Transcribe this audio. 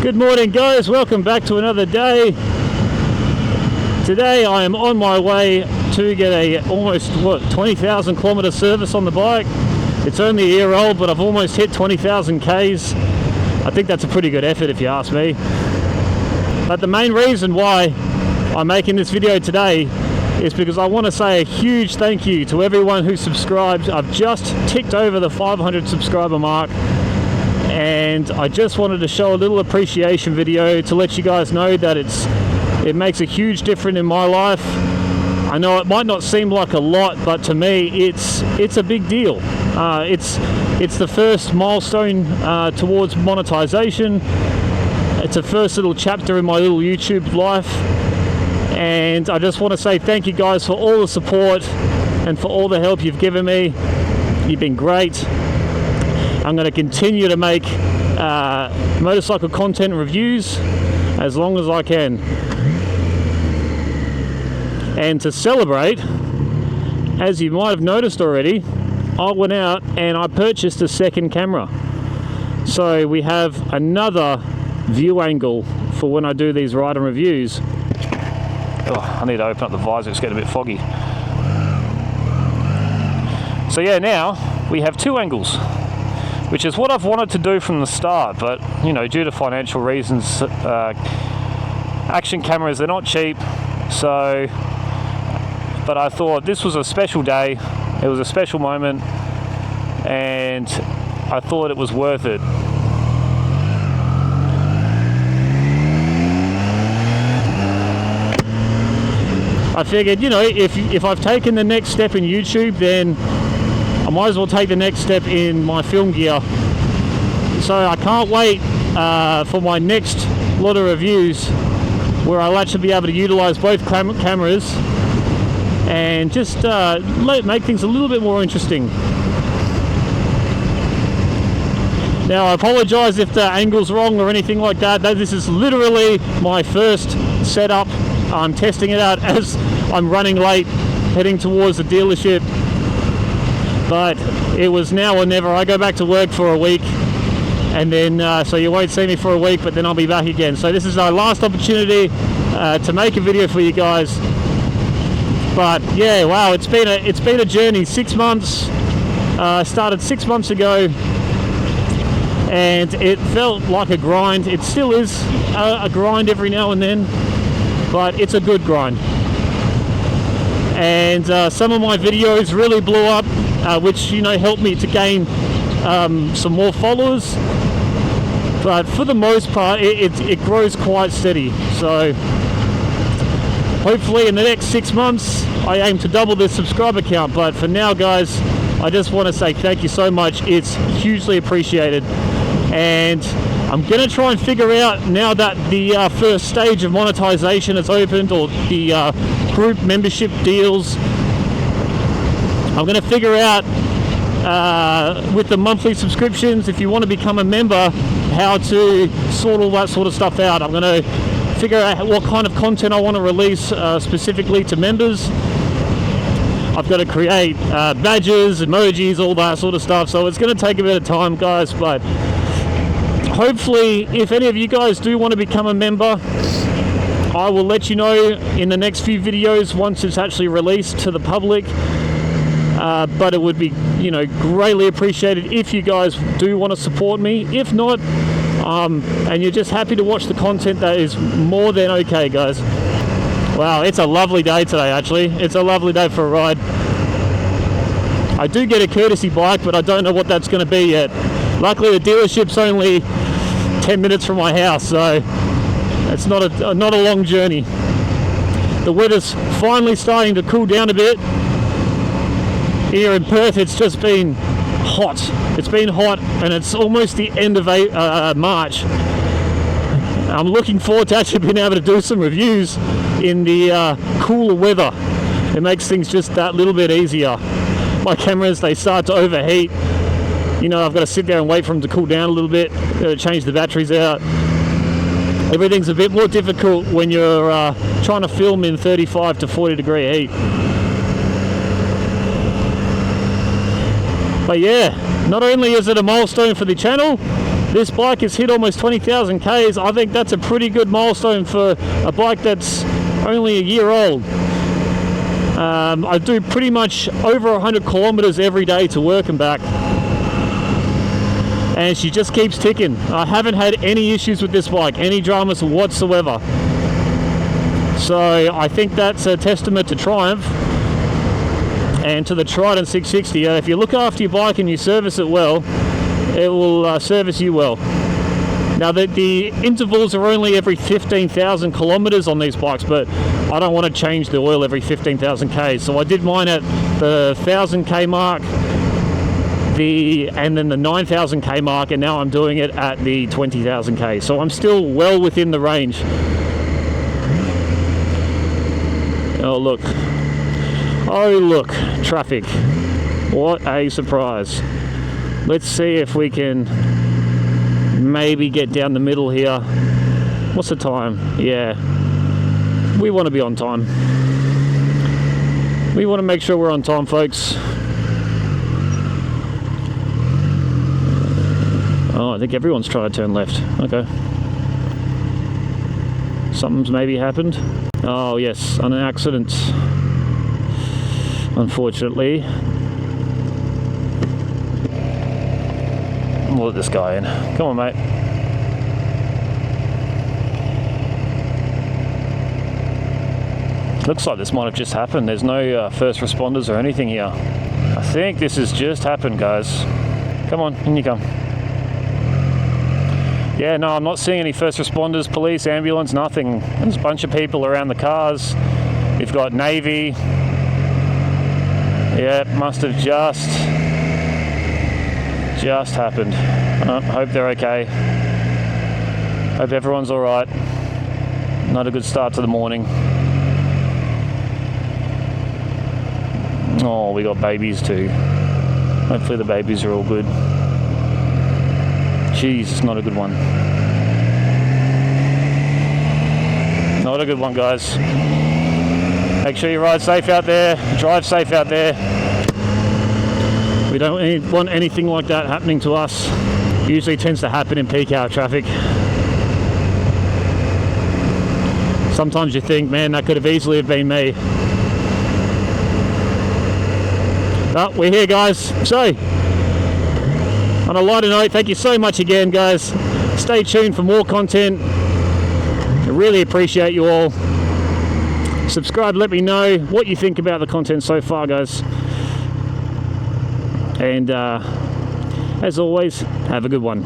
Good morning, guys. Welcome back to another day. Today I am on my way to get a almost 20,000 kilometer service on the bike. It's only a year old, but I've almost hit 20,000 Ks. I think that's a pretty good effort if you ask me. But the main reason why I'm making this video today is because I want to say a huge thank you to everyone who subscribed. I've just ticked over the 500 subscriber mark, and I just wanted to show a little appreciation video to let you guys know that it makes a huge difference in my life. I know it might not seem like a lot, but to me it's a big deal. It's the first milestone towards monetization. It's a first little chapter in my little YouTube life, and I just want to say thank you guys for all the support and for all the help you've given me. You've been great. I'm going to continue to make motorcycle content reviews as long as I can. And to celebrate, as you might have noticed already, I went out and I purchased a second camera. So we have another view angle for when I do these ride and reviews. Oh, I need to open up the visor, it's getting a bit foggy. So yeah, now we have two angles, which is what I've wanted to do from the start, but you know, due to financial reasons, action cameras, they're not cheap. So, but I thought this was a special day, it was a special moment, and I thought it was worth it. I figured, you know, if I've taken the next step in YouTube, then I might as well take the next step in my film gear. So I can't wait for my next lot of reviews where I'll actually be able to utilize both cameras and just make things a little bit more interesting. Now I apologize if the angle's wrong or anything like that. This is literally my first setup. I'm testing it out as I'm running late, heading towards the dealership. But it was now or never. I go back to work for a week, and then so you won't see me for a week, but then I'll be back again. So this is our last opportunity to make a video for you guys. But yeah, wow, it's been a journey. 6 months. Started 6 months ago, and it felt like a grind. It still is a grind every now and then, but it's a good grind. And some of my videos really blew up, which, you know, helped me to gain some more followers. But for the most part, it grows quite steady. So hopefully in the next 6 months, I aim to double this subscriber count. But for now, guys, I just want to say thank you so much. It's hugely appreciated. And I'm going to try and figure out, now that the first stage of monetization has opened, or the group membership deals, I'm going to figure out with the monthly subscriptions, if you want to become a member, how to sort all that sort of stuff out. I'm going to figure out what kind of content I want to release specifically to members. I've got to create badges, emojis, all that sort of stuff. So it's going to take a bit of time, guys, but hopefully, if any of you guys do want to become a member, I will let you know in the next few videos once it's actually released to the public. But it would be, you know, greatly appreciated if you guys do want to support me. If not, and you're just happy to watch the content, that is more than okay, guys. Wow, it's a lovely day today, actually. It's a lovely day for a ride. I do get a courtesy bike, but I don't know what that's going to be yet. Luckily, the dealership's only 10 minutes from my house, so it's not a long journey. The weather's finally starting to cool down a bit. Here in Perth, it's just been hot. It's been hot, and it's almost the end of March. I'm looking forward to actually being able to do some reviews in the cooler weather. It makes things just that little bit easier. My cameras, they start to overheat. You know, I've got to sit there and wait for them to cool down a little bit, change the batteries out. Everything's a bit more difficult when you're trying to film in 35 to 40 degree heat. But yeah, not only is it a milestone for the channel, this bike has hit almost 20,000 Ks. I think that's a pretty good milestone for a bike that's only a year old. I do pretty much over 100 kilometers every day to work and back, and she just keeps ticking. I haven't had any issues with this bike, any dramas whatsoever. So I think that's a testament to Triumph and to the Trident 660. If you look after your bike and you service it well, it will service you well. Now the intervals are only every 15,000 kilometers on these bikes, but I don't want to change the oil every 15,000 Ks. So I did mine at the 1,000 K mark, and then the 9,000 K mark, and now I'm doing it at the 20,000 K. So I'm still well within the range. Oh look. Oh look, traffic. What a surprise. Let's see if we can maybe get down the middle here. What's the time? Yeah, we want to be on time. We want to make sure we're on time, folks. Oh, I think everyone's trying to turn left. Okay. Something's maybe happened. Oh yes, an accident, unfortunately. We'll let this guy in. Come on, mate. Looks like this might have just happened. There's no first responders or anything here. I think this has just happened, guys. Come on, in you come. Yeah, no, I'm not seeing any first responders, police, ambulance, nothing. There's a bunch of people around the cars. We've got Navy. Yeah, must have just happened. Hope they're okay. Hope everyone's all right. Not a good start to the morning. Oh, we got babies too. Hopefully the babies are all good. Jeez, it's not a good one. Not a good one, guys. Make sure you ride safe out there. Drive safe out there. We don't want anything like that happening to us. Usually tends to happen in peak hour traffic. Sometimes you think, man, that could have easily have been me. But we're here, guys. So, on a lighter note, thank you so much again, guys. Stay tuned for more content. I really appreciate you all. Subscribe, let me know what you think about the content so far, guys. And as always, have a good one.